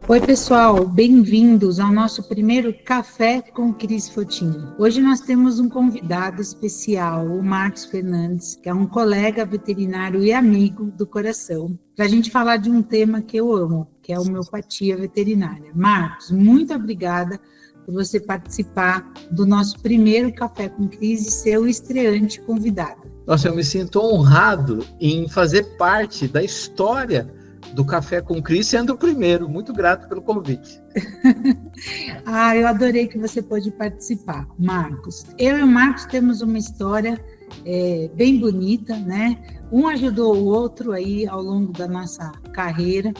Oi, pessoal, bem-vindos ao nosso primeiro Café com Cris Fotini. Hoje nós temos um convidado especial, o Marcos Fernandes, que é um colega veterinário e amigo do coração, para a gente falar de um tema que eu amo, que é a homeopatia veterinária. Marcos, muito obrigada por você participar do nosso primeiro Café com Cris e ser o estreante convidado. Nossa, eu me sinto honrado em fazer parte da história do Café com Cris, sendo o primeiro. Muito grato pelo convite. Eu adorei que você pôde participar, Marcos. Eu e o Marcos temos uma história bem bonita, né? Um ajudou o outro aí ao longo da nossa carreira.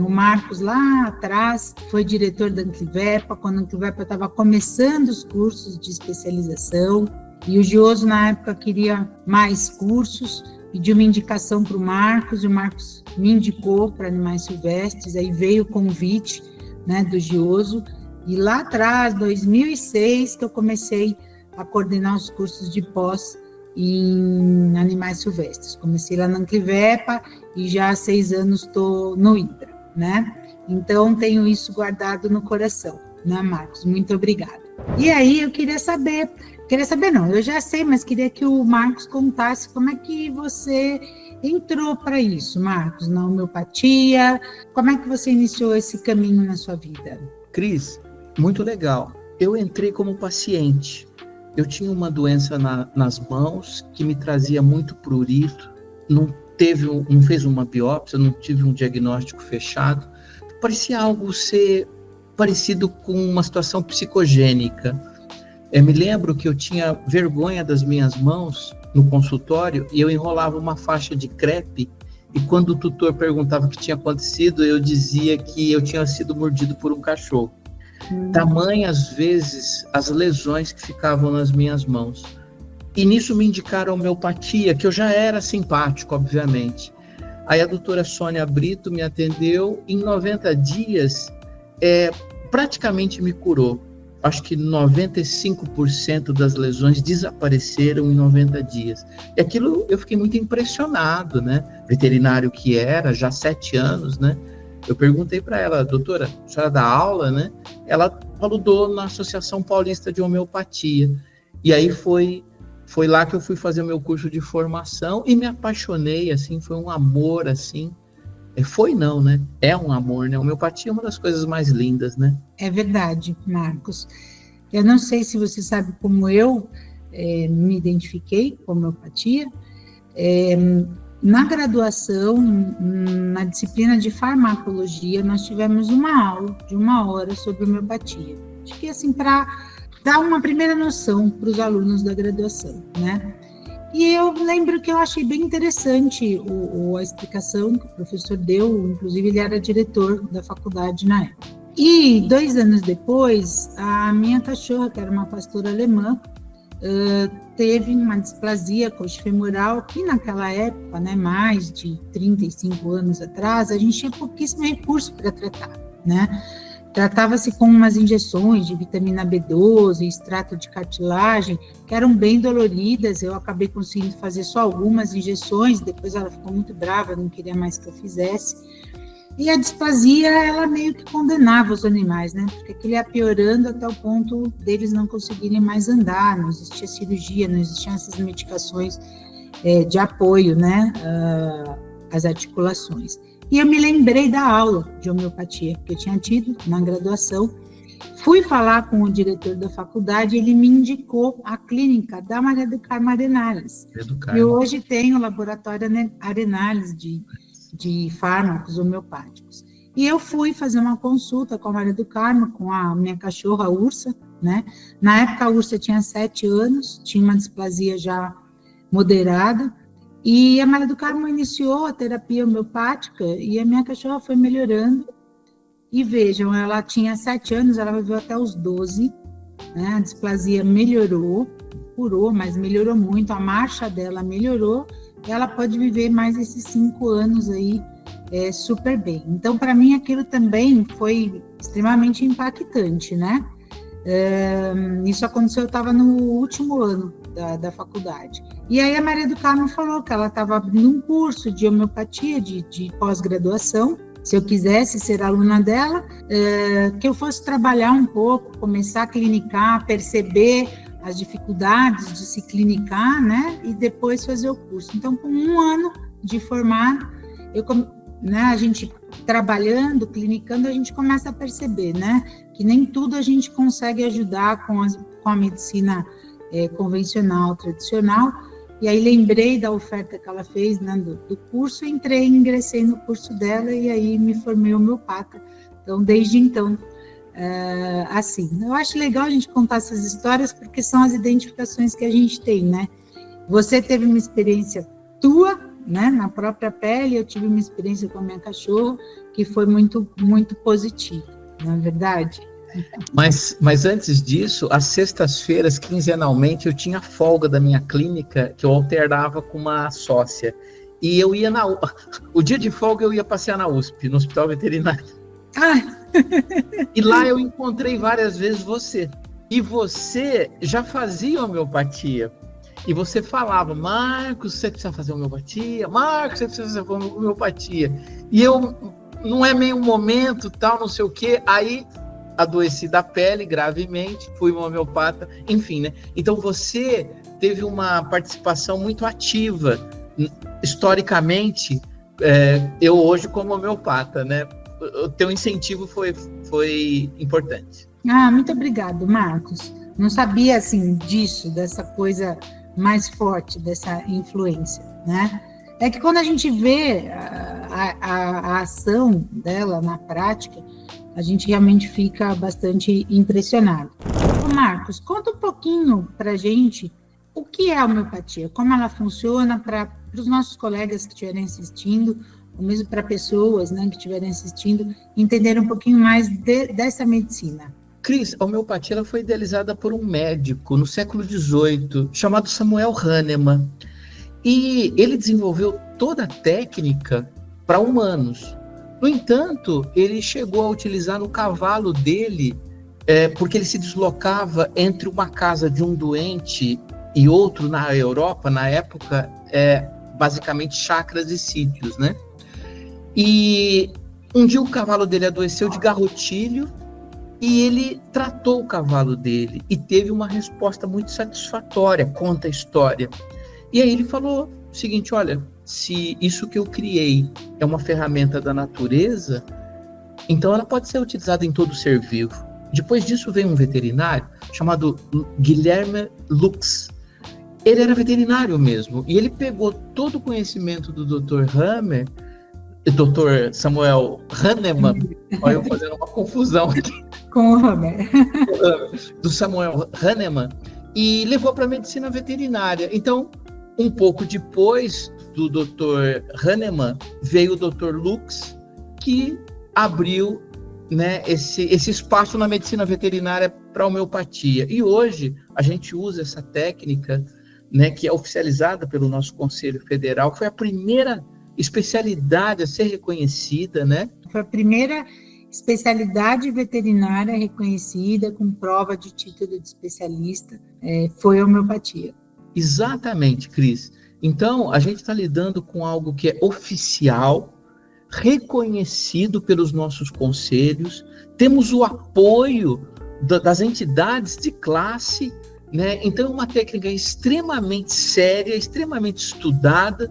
O Marcos lá atrás foi diretor da Anclivepa, quando a Anclivepa estava começando os cursos de especialização, e o Gioso na época queria mais cursos, pediu uma indicação para o Marcos, e o Marcos me indicou para Animais Silvestres, aí veio o convite, né, do Gioso, e lá atrás, 2006, que eu comecei a coordenar os cursos de pós em Animais Silvestres. Comecei lá na Anclivepa e já há 6 anos estou no INDRA, né? Então, tenho isso guardado no coração, né, Marcos? Muito obrigada. E aí, eu queria saber não, eu já sei, mas queria que o Marcos contasse como é que você entrou para isso, Marcos, na homeopatia, como é que você iniciou esse caminho na sua vida? Cris, muito legal. Eu entrei como paciente. Eu tinha uma doença nas mãos que me trazia muito prurito, não fez uma biópsia, não tive um diagnóstico fechado. Parecia algo ser parecido com uma situação psicogênica. Eu me lembro que eu tinha vergonha das minhas mãos no consultório e eu enrolava uma faixa de crepe, e quando o tutor perguntava o que tinha acontecido, eu dizia que eu tinha sido mordido por um cachorro. Tamanhas vezes as lesões que ficavam nas minhas mãos. E nisso me indicaram a homeopatia, que eu já era simpático, obviamente. Aí a doutora Sônia Brito me atendeu, em 90 dias praticamente me curou. Acho que 95% das lesões desapareceram em 90 dias. E aquilo eu fiquei muito impressionado, né? Veterinário que era, já 7 anos, né? Eu perguntei para ela, doutora, a senhora dá aula, né? Ela falou, na Associação Paulista de Homeopatia. E aí foi lá que eu fui fazer o meu curso de formação e me apaixonei, assim, foi um amor, assim. Né? É um amor, né? A homeopatia é uma das coisas mais lindas, né? É verdade, Marcos. Eu não sei se você sabe como eu me identifiquei com a homeopatia. Na graduação, na disciplina de farmacologia, nós tivemos uma aula de 1 hora sobre homeopatia. Acho que assim, para dar uma primeira noção para os alunos da graduação, né? E eu lembro que eu achei bem interessante a explicação que o professor deu, inclusive ele era diretor da faculdade na época. E 2 anos depois, a minha cachorra, que era uma pastora alemã, teve uma displasia coxofemoral, que naquela época, né, mais de 35 anos atrás, a gente tinha pouquíssimo recurso para tratar, né? Tratava-se com umas injeções de vitamina B12, extrato de cartilagem, que eram bem doloridas. Eu acabei conseguindo fazer só algumas injeções, depois ela ficou muito brava, não queria mais que eu fizesse. E a displasia, ela meio que condenava os animais, né? Porque aquilo ia piorando até o ponto deles não conseguirem mais andar, não existia cirurgia, não existiam essas medicações de apoio, né? Às articulações. E eu me lembrei da aula de homeopatia que eu tinha tido na graduação. Fui falar com o diretor da faculdade, ele me indicou a clínica da Maria do Carmo Arenales. E hoje tem o laboratório Arenales de fármacos homeopáticos. E eu fui fazer uma consulta com a Maria do Carmo, com a minha cachorra, a Ursa, né? Na época, a Ursa tinha 7 anos, tinha uma displasia já moderada, e a Maria do Carmo iniciou a terapia homeopática e a minha cachorra foi melhorando. E vejam, ela tinha 7 anos, ela viveu até os 12, né? A displasia melhorou, curou, mas melhorou muito, a marcha dela melhorou, e ela pode viver mais esses 5 anos aí super bem. Então, para mim, aquilo também foi extremamente impactante, né? Isso aconteceu, eu estava no último ano da faculdade. E aí a Maria do Carmo falou que ela estava abrindo um curso de homeopatia, de pós-graduação, se eu quisesse ser aluna dela, que eu fosse trabalhar um pouco, começar a clinicar, perceber as dificuldades de se clinicar, né, e depois fazer o curso. Então, com 1 ano de formado, a gente trabalhando, clinicando, a gente começa a perceber, né, que nem tudo a gente consegue ajudar com a medicina convencional, tradicional. E aí lembrei da oferta que ela fez, né, do curso, ingressei no curso dela e aí me formei homeopata. Então, desde então, assim, eu acho legal a gente contar essas histórias porque são as identificações que a gente tem, né? Você teve uma experiência tua, né, na própria pele, eu tive uma experiência com a minha cachorra que foi muito, muito positiva, não é verdade? Mas antes disso, às sextas-feiras, quinzenalmente, eu tinha folga da minha clínica, que eu alternava com uma sócia. E eu ia o dia de folga eu ia passear na USP, no Hospital Veterinário. E lá eu encontrei várias vezes você. E você já fazia homeopatia. E você falava, Marcos, você precisa fazer homeopatia? Marcos, você precisa fazer homeopatia? E eu, não é meio momento, tal, não sei o quê. Aí adoeci da pele gravemente, fui uma homeopata, enfim, né? Então você teve uma participação muito ativa, historicamente, eu hoje como homeopata, né? O teu incentivo foi importante. Muito obrigado, Marcos. Não sabia, assim, dessa coisa mais forte, dessa influência, né? É que quando a gente vê a ação dela na prática, a gente realmente fica bastante impressionado. Marcos, conta um pouquinho para a gente o que é a homeopatia, como ela funciona para os nossos colegas que estiverem assistindo, ou mesmo para pessoas, né, que estiverem assistindo, entenderem um pouquinho mais dessa medicina. Cris, a homeopatia ela foi idealizada por um médico no século XVIII, chamado Samuel Hahnemann, e ele desenvolveu toda a técnica para humanos. No entanto, ele chegou a utilizar no cavalo dele, porque ele se deslocava entre uma casa de um doente e outro na Europa, na época, basicamente chacras e sítios, né? E um dia o cavalo dele adoeceu de garrotilho e ele tratou o cavalo dele e teve uma resposta muito satisfatória, conta a história. E aí ele falou o seguinte, olha, se isso que eu criei é uma ferramenta da natureza, então ela pode ser utilizada em todo ser vivo. Depois disso veio um veterinário chamado Guilherme Lux. Ele era veterinário mesmo, e ele pegou todo o conhecimento do Dr. Samuel Hahnemann, olha eu fazendo uma confusão aqui, com o Hammer, do Samuel Hahnemann, e levou para a medicina veterinária. Então, um pouco depois do Dr. Hahnemann, veio o Dr. Lux, que abriu, né, esse espaço na medicina veterinária para a homeopatia. E hoje a gente usa essa técnica, né, que é oficializada pelo nosso Conselho Federal, que foi a primeira especialidade a ser reconhecida, né? Foi a primeira especialidade veterinária reconhecida com prova de título de especialista, foi a homeopatia. Exatamente, Cris. Então, a gente está lidando com algo que é oficial, reconhecido pelos nossos conselhos, temos o apoio das entidades de classe, né? Então, é uma técnica extremamente séria, extremamente estudada,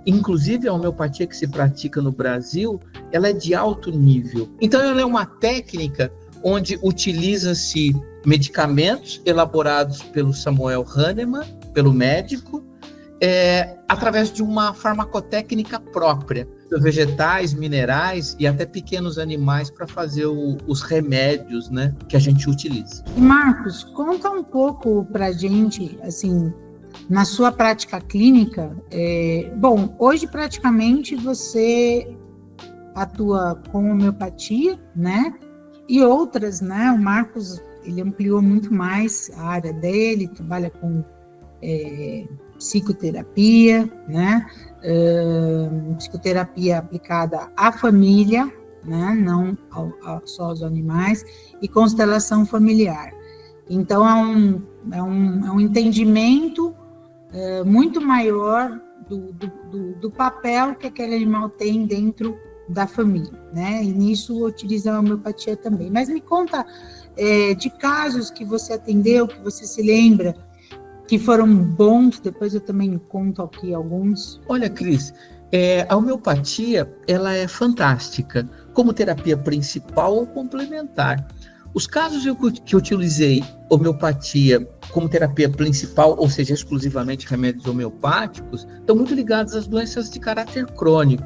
inclusive a homeopatia que se pratica no Brasil, ela é de alto nível. Então, ela é uma técnica onde utiliza-se medicamentos elaborados pelo Samuel Hahnemann, pelo médico, através de uma farmacotécnica própria, vegetais, minerais e até pequenos animais para fazer os remédios, né, que a gente utiliza. E Marcos, conta um pouco para a gente, assim, na sua prática clínica. Bom, hoje praticamente você atua com homeopatia, né, e outras, né, o Marcos, ele ampliou muito mais a área dele, trabalha com psicoterapia, né? Psicoterapia aplicada à família, né? Não só aos animais, e constelação familiar. Então, é um entendimento muito maior do papel que aquele animal tem dentro da família, né? E nisso utiliza a homeopatia também. Mas me conta de casos que você atendeu, que você se lembra, que foram bons, depois eu também conto aqui alguns. Olha, Cris, a homeopatia, ela é fantástica, como terapia principal ou complementar. Os casos que eu utilizei homeopatia como terapia principal, ou seja, exclusivamente remédios homeopáticos, estão muito ligados às doenças de caráter crônico,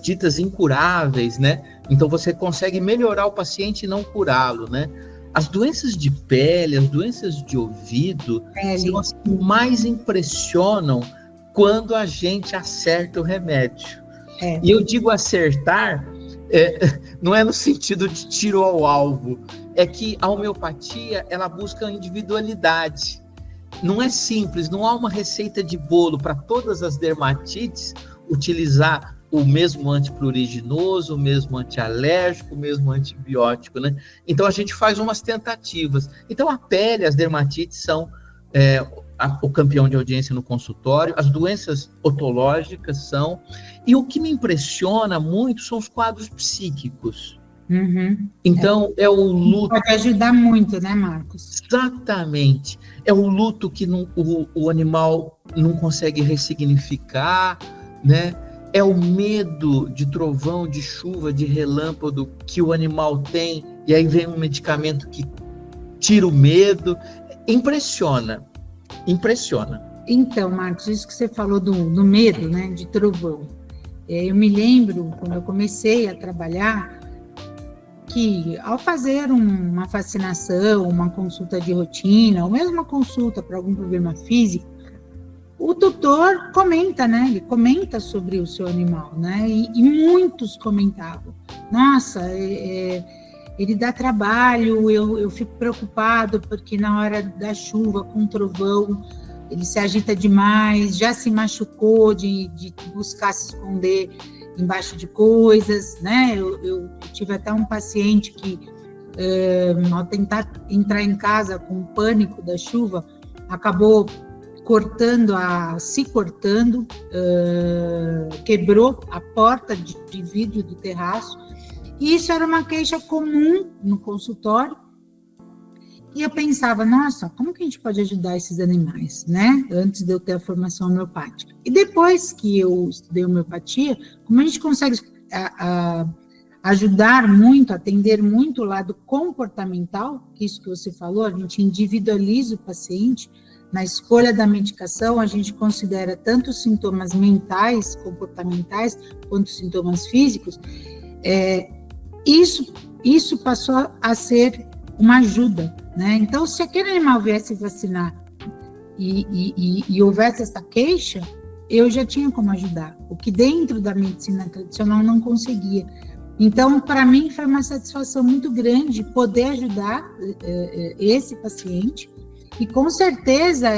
ditas incuráveis, né? Então você consegue melhorar o paciente e não curá-lo, né? As doenças de pele, as doenças de ouvido, são as que mais impressionam quando a gente acerta o remédio. E eu digo acertar, não é no sentido de tiro ao alvo, é que a homeopatia, ela busca a individualidade. Não é simples, não há uma receita de bolo para todas as dermatites utilizar o mesmo antipruriginoso, o mesmo antialérgico, o mesmo antibiótico, né? Então a gente faz umas tentativas. Então a pele, as dermatites são o campeão de audiência no consultório, as doenças otológicas são, e o que me impressiona muito são os quadros psíquicos. Uhum. Então é o luto. Pode ajudar muito, né, Marcos? Exatamente. É o luto que o animal não consegue ressignificar, né? É o medo de trovão, de chuva, de relâmpago que o animal tem, e aí vem um medicamento que tira o medo. Impressiona. Então, Marcos, isso que você falou do medo, né, de trovão. Eu me lembro, quando eu comecei a trabalhar, que ao fazer uma fascinação, uma consulta de rotina, ou mesmo uma consulta para algum problema físico, o tutor comenta, né? Ele comenta sobre o seu animal, né? E muitos comentavam. Nossa, ele dá trabalho, eu fico preocupado porque na hora da chuva com trovão ele se agita demais, já se machucou de buscar se esconder embaixo de coisas, né? Eu tive até um paciente que, ao tentar entrar em casa com o pânico da chuva, acabou se cortando, quebrou a porta de vidro do terraço, e isso era uma queixa comum no consultório, e eu pensava, nossa, como que a gente pode ajudar esses animais, né, antes de eu ter a formação homeopática. E depois que eu estudei homeopatia, como a gente consegue ajudar muito, atender muito o lado comportamental, que isso que você falou, a gente individualiza o paciente. Na escolha da medicação, a gente considera tanto os sintomas mentais, comportamentais, quanto os sintomas físicos. Isso passou a ser uma ajuda, né? Então, se aquele animal viesse vacinar e houvesse essa queixa, eu já tinha como ajudar, o que dentro da medicina tradicional não conseguia. Então, para mim, foi uma satisfação muito grande poder ajudar esse paciente. E com certeza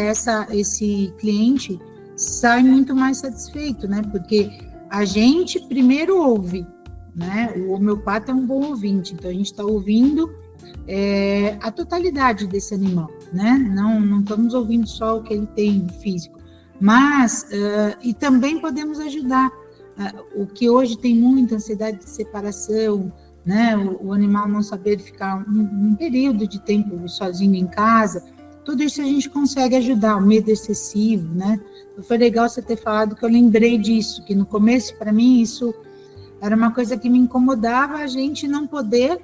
esse cliente sai muito mais satisfeito, né? Porque a gente primeiro ouve, né? O homeopata é um bom ouvinte, então a gente está ouvindo a totalidade desse animal, né? Não estamos ouvindo só o que ele tem físico, mas e também podemos ajudar. O que hoje tem muita ansiedade de separação, né? O animal não saber ficar um período de tempo sozinho em casa. Tudo isso a gente consegue ajudar, o medo excessivo, né? Então foi legal você ter falado, que eu lembrei disso, que no começo, para mim, isso era uma coisa que me incomodava, a gente não poder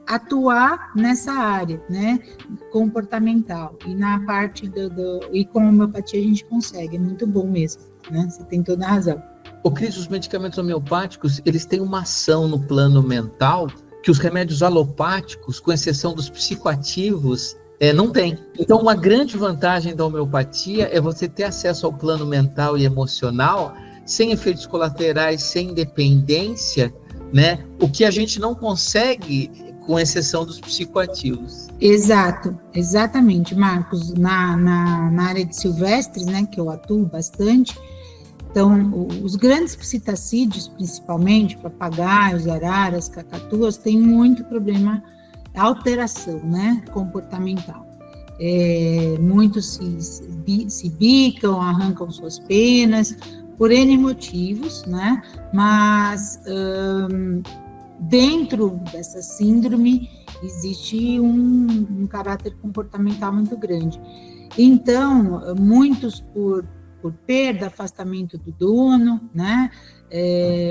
atuar nessa área, né, comportamental. E na parte e com a homeopatia a gente consegue, é muito bom mesmo, né? Você tem toda a razão. Cris, os medicamentos homeopáticos, eles têm uma ação no plano mental que os remédios alopáticos, com exceção dos psicoativos, não tem. Então, uma grande vantagem da homeopatia é você ter acesso ao plano mental e emocional, sem efeitos colaterais, sem dependência, né? O que a gente não consegue, com exceção dos psicoativos. Exato, exatamente, Marcos. Na área de silvestres, né, que eu atuo bastante, então, os grandes psitacídeos, principalmente, papagaios, araras, cacatuas, têm muito problema, alteração, né, comportamental. Muitos se bicam, arrancam suas penas, por N motivos, né? Mas dentro dessa síndrome existe um caráter comportamental muito grande. Então, muitos por perda, afastamento do dono, né?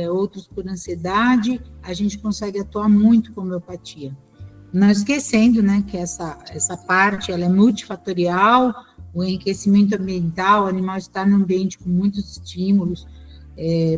Outros por ansiedade, a gente consegue atuar muito com homeopatia. Não esquecendo, né, que essa parte ela é multifatorial, o enriquecimento ambiental, o animal estar num ambiente com muitos estímulos,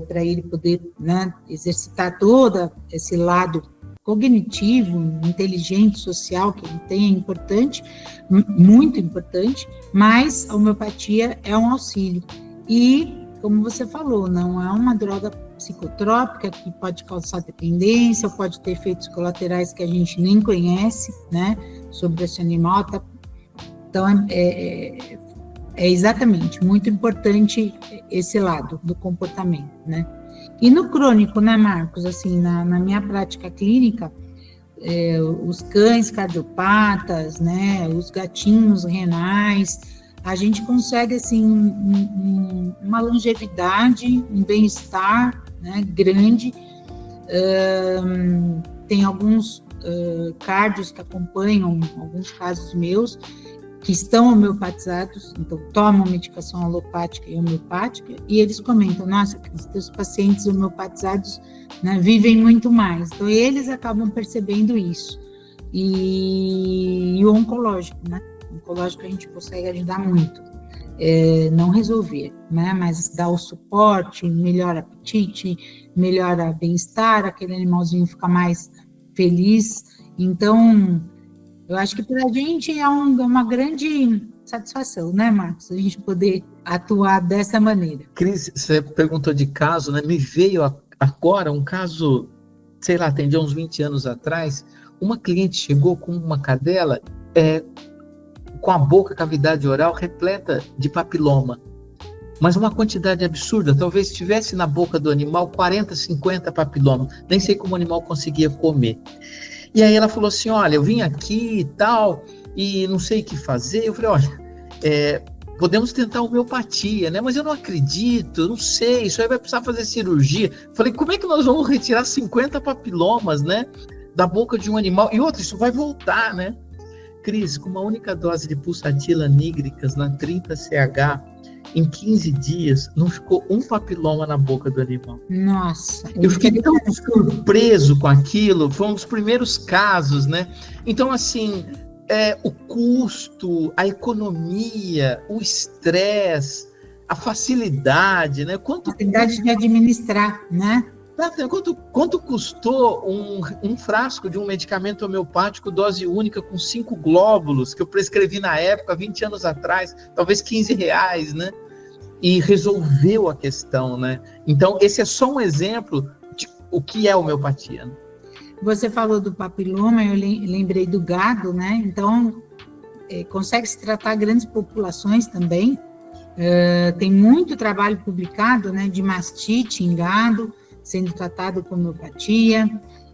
para ele poder, né, exercitar todo esse lado cognitivo, inteligente, social que ele tem, é importante, muito importante, mas a homeopatia é um auxílio. E, como você falou, não é uma droga psicotrópica que pode causar dependência, ou pode ter efeitos colaterais que a gente nem conhece, né, sobre esse animal. Então, é exatamente, muito importante esse lado do comportamento, né. E no crônico, né, Marcos, assim, na minha prática clínica, os cães cardiopatas, né, os gatinhos renais, a gente consegue, assim, uma longevidade, um bem-estar, né, grande. Tem alguns cardios que acompanham alguns casos meus, que estão homeopatizados, então tomam medicação alopática e homeopática, e eles comentam, nossa, os pacientes homeopatizados, né, vivem muito mais. Então, eles acabam percebendo isso. E o oncológico, né? O oncológico a gente consegue ajudar muito. Não resolver, né? Mas dar o suporte, melhora apetite, melhora bem-estar, aquele animalzinho fica mais feliz. Então, eu acho que para a gente é uma grande satisfação, né, Marcos? A gente poder atuar dessa maneira. Cris, você perguntou de caso, né? Me veio agora um caso, sei lá, tem de uns 20 anos atrás, uma cliente chegou com uma cadela com a boca, cavidade oral repleta de papiloma, mas uma quantidade absurda, talvez tivesse na boca do animal 40, 50 papilomas, nem sei como o animal conseguia comer. E aí ela falou assim, olha, eu vim aqui e tal, e não sei o que fazer. Eu falei, olha, podemos tentar homeopatia, né? Mas eu não acredito, não sei, isso aí vai precisar fazer cirurgia. Falei, como é que nós vamos retirar 50 papilomas, né, da boca de um animal? E outra, isso vai voltar, né? Cris, com uma única dose de pulsatila nigricas na 30CH, em 15 dias, não ficou um papiloma na boca do animal. Nossa. Eu fiquei tão surpreso com aquilo, foi um dos primeiros casos, né? Então, assim, o custo, a economia, o estresse, a facilidade, né? Facilidade de administrar, né? Quanto custou um frasco de um medicamento homeopático, dose única, com 5 glóbulos, que eu prescrevi na época, 20 anos atrás, talvez R$15, né? E resolveu a questão, né? Então, esse é só um exemplo de o que é homeopatia, né? Você falou do papiloma, eu lembrei do gado, né? Então, consegue se tratar grandes populações também. Tem muito trabalho publicado, né, de mastite em gado, sendo tratado com homeopatia,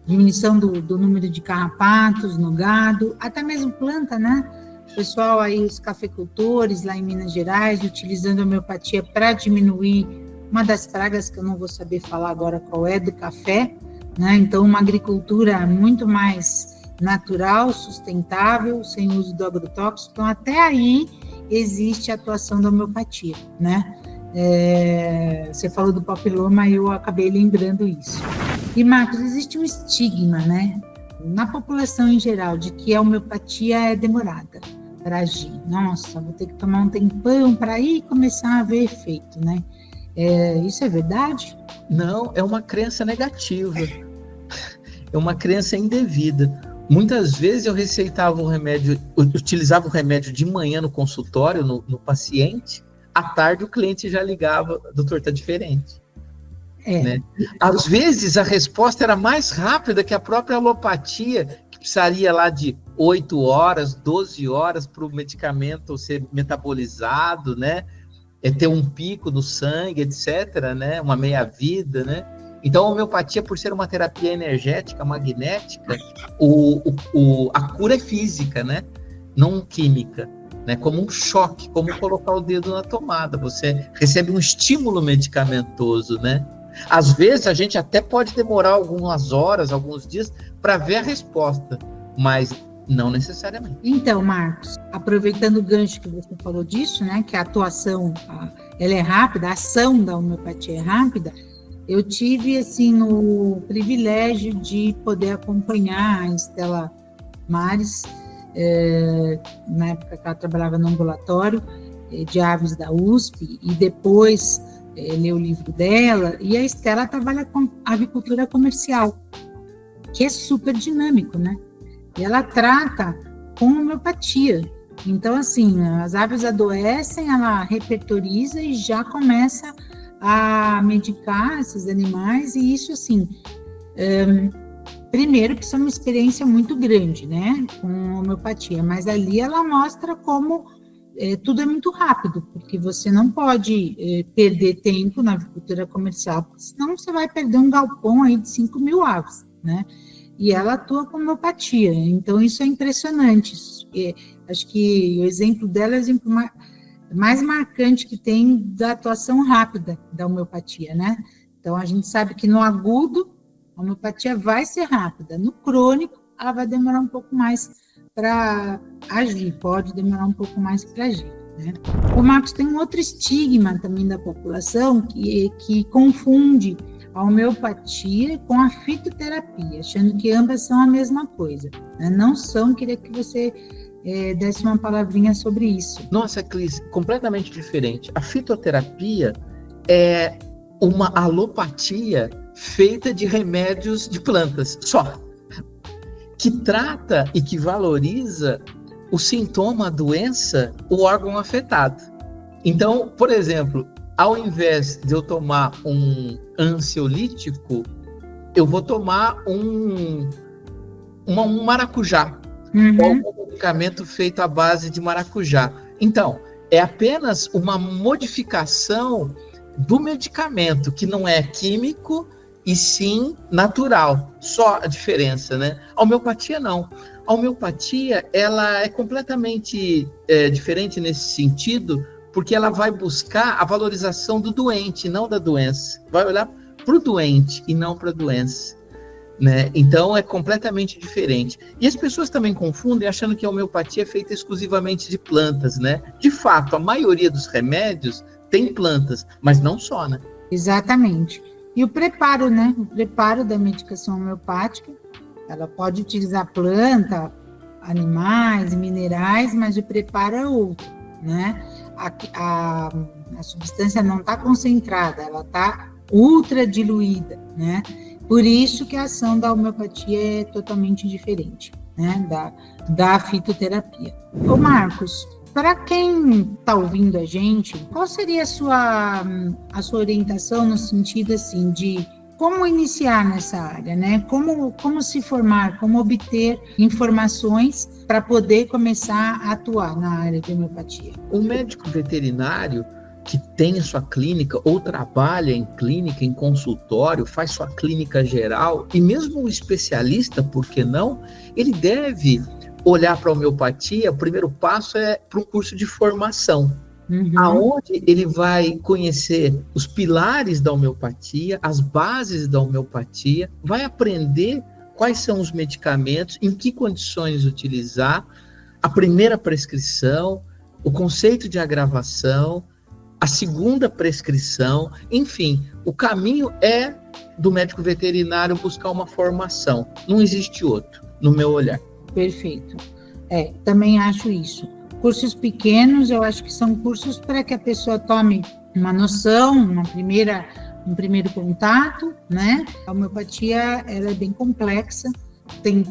diminuição do número de carrapatos no gado, até mesmo planta, né? O pessoal aí, os cafeicultores lá em Minas Gerais, utilizando a homeopatia para diminuir uma das pragas que eu não vou saber falar agora qual é, do café, né? Então, uma agricultura muito mais natural, sustentável, sem uso do agrotóxico. Então, até aí existe a atuação da homeopatia, né? Você falou do papiloma e eu acabei lembrando isso. E, Marcos, existe um estigma, né, na população em geral, de que a homeopatia é demorada para agir. Nossa, vou ter que tomar um tempão para aí começar a ver efeito, né? Isso é verdade? Não, é uma crença negativa. É uma crença indevida. Muitas vezes eu receitava o remédio, utilizava o remédio de manhã no consultório, no paciente, à tarde o cliente já ligava, doutor, está diferente. Né? Às vezes a resposta era mais rápida que a própria alopatia, que precisaria lá de 8 horas, 12 horas para o medicamento ser metabolizado, né? Ter um pico no sangue, etc., né? Uma meia-vida, né? Então, a homeopatia, por ser uma terapia energética, magnética, a cura é física, né? Não química. né? Como um choque, como colocar o dedo na tomada. Você recebe um estímulo medicamentoso, né? Às vezes a gente até pode demorar algumas horas, alguns dias, para ver a resposta, mas não necessariamente. Então, Marcos, aproveitando o gancho que você falou disso, né, que a atuação ela é rápida, a ação da homeopatia é rápida, eu tive assim o privilégio de poder acompanhar a Estela Mares, na época que ela trabalhava no ambulatório de aves da USP, e depois ler o livro dela, e a Estela trabalha com avicultura comercial, que é super dinâmico, né? E ela trata com homeopatia. Então, assim, as aves adoecem, ela repertoriza e já começa a medicar esses animais, e isso, assim, primeiro que isso é uma experiência muito grande, né, com homeopatia, mas ali ela mostra como tudo é muito rápido, porque você não pode perder tempo na avicultura comercial, porque senão você vai perder um galpão aí de 5.000 aves, né? E ela atua com homeopatia, então isso é impressionante. Acho que o exemplo dela é o exemplo mais marcante que tem da atuação rápida da homeopatia, né? Então a gente sabe que no agudo a homeopatia vai ser rápida, no crônico ela vai demorar um pouco mais para agir, pode demorar um pouco mais para agir, né? O Marcos, tem um outro estigma também da população que confunde a homeopatia com a fitoterapia, achando que ambas são a mesma coisa, né? Não são, queria que você desse uma palavrinha sobre isso. Nossa, Cris, completamente diferente. A fitoterapia é uma alopatia feita de remédios de plantas, só, que trata e que valoriza o sintoma, a doença, o órgão afetado. Então, por exemplo, ao invés de eu tomar um ansiolítico, eu vou tomar um maracujá, ou um medicamento feito à base de maracujá. Então, é apenas uma modificação do medicamento, que não é químico e sim natural. Só a diferença, né? A homeopatia não. A homeopatia, ela é completamente diferente nesse sentido, porque ela vai buscar a valorização do doente, não da doença. Vai olhar para o doente e não para a doença, né? Então é completamente diferente. E as pessoas também confundem achando que a homeopatia é feita exclusivamente de plantas, né? De fato, a maioria dos remédios tem plantas, mas não só, né? Exatamente. E o preparo, né? O preparo da medicação homeopática, ela pode utilizar planta, animais, minerais, mas o preparo é outro, né? A substância não está concentrada, ela está ultra diluída, né? Por isso que a ação da homeopatia é totalmente diferente, né? Da fitoterapia. Ô Marcos, para quem está ouvindo a gente, qual seria a sua orientação no sentido assim de como iniciar nessa área, né? Como se formar, como obter informações para poder começar a atuar na área de homeopatia? O médico veterinário que tem sua clínica ou trabalha em clínica, em consultório, faz sua clínica geral, e mesmo o especialista, por que não, ele deve olhar para a homeopatia. O primeiro passo é para um curso de formação, aonde ele vai conhecer os pilares da homeopatia, as bases da homeopatia, vai aprender quais são os medicamentos, em que condições utilizar, a primeira prescrição, o conceito de agravação, a segunda prescrição, enfim, o caminho é do médico veterinário buscar uma formação, não existe outro, no meu olhar. Perfeito. Também acho isso. Cursos pequenos, eu acho que são cursos para que a pessoa tome uma noção, um primeiro contato, né? A homeopatia, ela é bem complexa, tem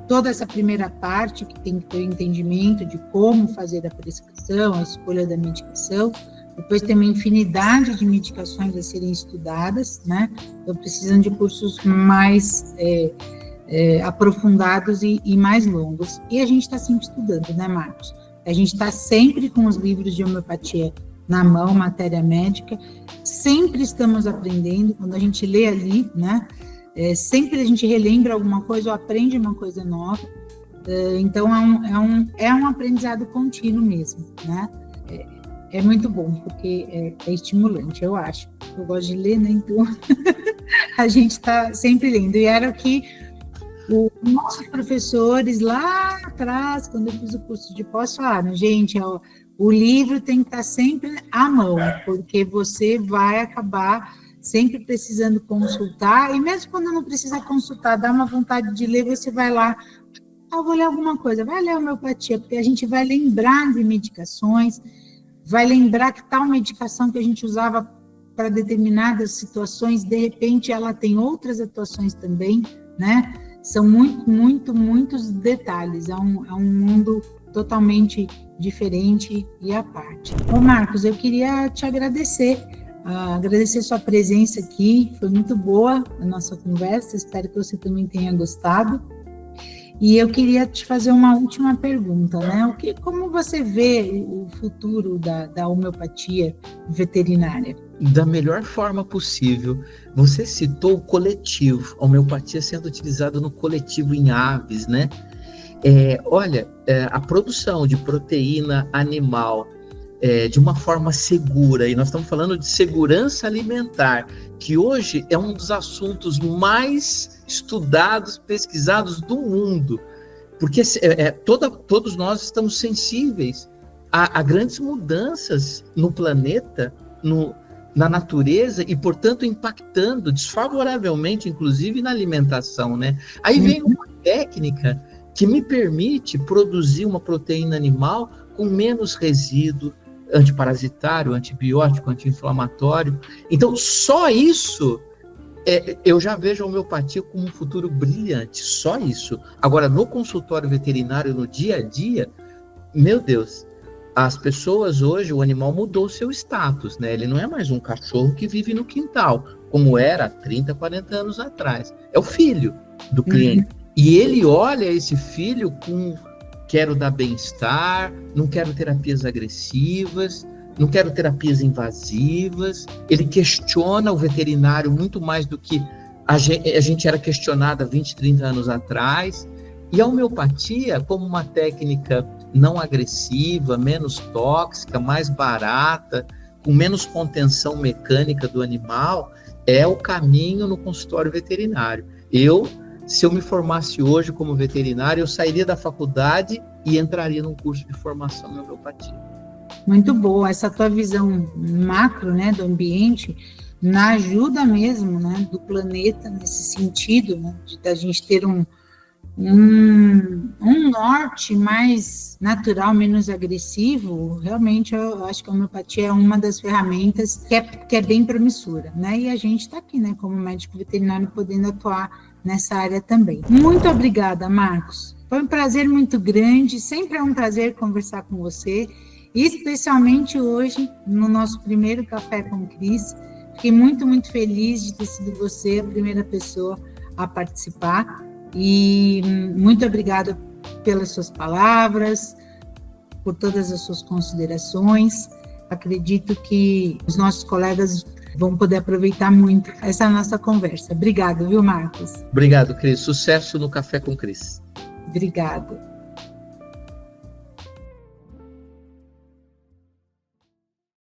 toda essa primeira parte que tem que ter o entendimento de como fazer a prescrição, a escolha da medicação. Depois tem uma infinidade de medicações a serem estudadas, né? Então precisam de cursos mais aprofundados e mais longos. E a gente está sempre estudando, né, Marcos? A gente está sempre com os livros de homeopatia na mão, matéria médica, sempre estamos aprendendo. Quando a gente lê ali, né, sempre a gente relembra alguma coisa ou aprende uma coisa nova. Então, é um aprendizado contínuo mesmo, né? É muito bom, porque é estimulante, eu acho. Eu gosto de ler, né? Então, a gente está sempre lendo. E era o que os nossos professores lá atrás, quando eu fiz o curso de pós, falaram: gente, o livro tem que estar sempre à mão, porque você vai acabar sempre precisando consultar, e mesmo quando não precisa consultar, dá uma vontade de ler, você vai lá, vou ler alguma coisa, vai ler a homeopatia, porque a gente vai lembrar de medicações, vai lembrar que tal medicação que a gente usava para determinadas situações, de repente ela tem outras atuações também, né? São muitos detalhes, é um mundo totalmente diferente e à parte. Ô Marcos, eu queria te agradecer sua presença aqui, foi muito boa a nossa conversa, espero que você também tenha gostado. E eu queria te fazer uma última pergunta, né? Como você vê o futuro da homeopatia veterinária? Da melhor forma possível. Você citou o coletivo, a homeopatia sendo utilizada no coletivo em aves, né? A produção de proteína animal de uma forma segura, e nós estamos falando de segurança alimentar, que hoje é um dos assuntos mais estudados, pesquisados do mundo, porque todos nós estamos sensíveis a grandes mudanças no planeta, na natureza, e, portanto, impactando desfavoravelmente, inclusive, na alimentação, né? Aí vem uma técnica que me permite produzir uma proteína animal com menos resíduo antiparasitário, antibiótico, anti-inflamatório. Então, só isso, eu já vejo a homeopatia como um futuro brilhante, só isso. Agora, no consultório veterinário, no dia a dia, meu Deus, as pessoas hoje, o animal mudou seu status, né? Ele não é mais um cachorro que vive no quintal, como era há 30, 40 anos atrás. É o filho do cliente. E ele olha esse filho com: quero dar bem-estar, não quero terapias agressivas, não quero terapias invasivas. Ele questiona o veterinário muito mais do que a gente era questionada 20, 30 anos atrás. E a homeopatia, como uma técnica não agressiva, menos tóxica, mais barata, com menos contenção mecânica do animal, é o caminho no consultório veterinário. Se eu me formasse hoje como veterinário, eu sairia da faculdade e entraria num curso de formação em homeopatia. Muito boa, essa tua visão macro, né, do ambiente, na ajuda mesmo, né, do planeta, nesse sentido, né, da gente ter um norte mais natural, menos agressivo. Realmente eu acho que a homeopatia é uma das ferramentas que é bem promissora, né? E a gente está aqui, né, como médico veterinário, podendo atuar nessa área também. Muito obrigada, Marcos. Foi um prazer muito grande, sempre é um prazer conversar com você, especialmente hoje, no nosso primeiro Café com Cris. Fiquei muito feliz de ter sido você a primeira pessoa a participar. E muito obrigada pelas suas palavras, por todas as suas considerações. Acredito que os nossos colegas vão poder aproveitar muito essa nossa conversa. Obrigada, viu, Marcos? Obrigado, Cris. Sucesso no Café com Cris. Obrigada.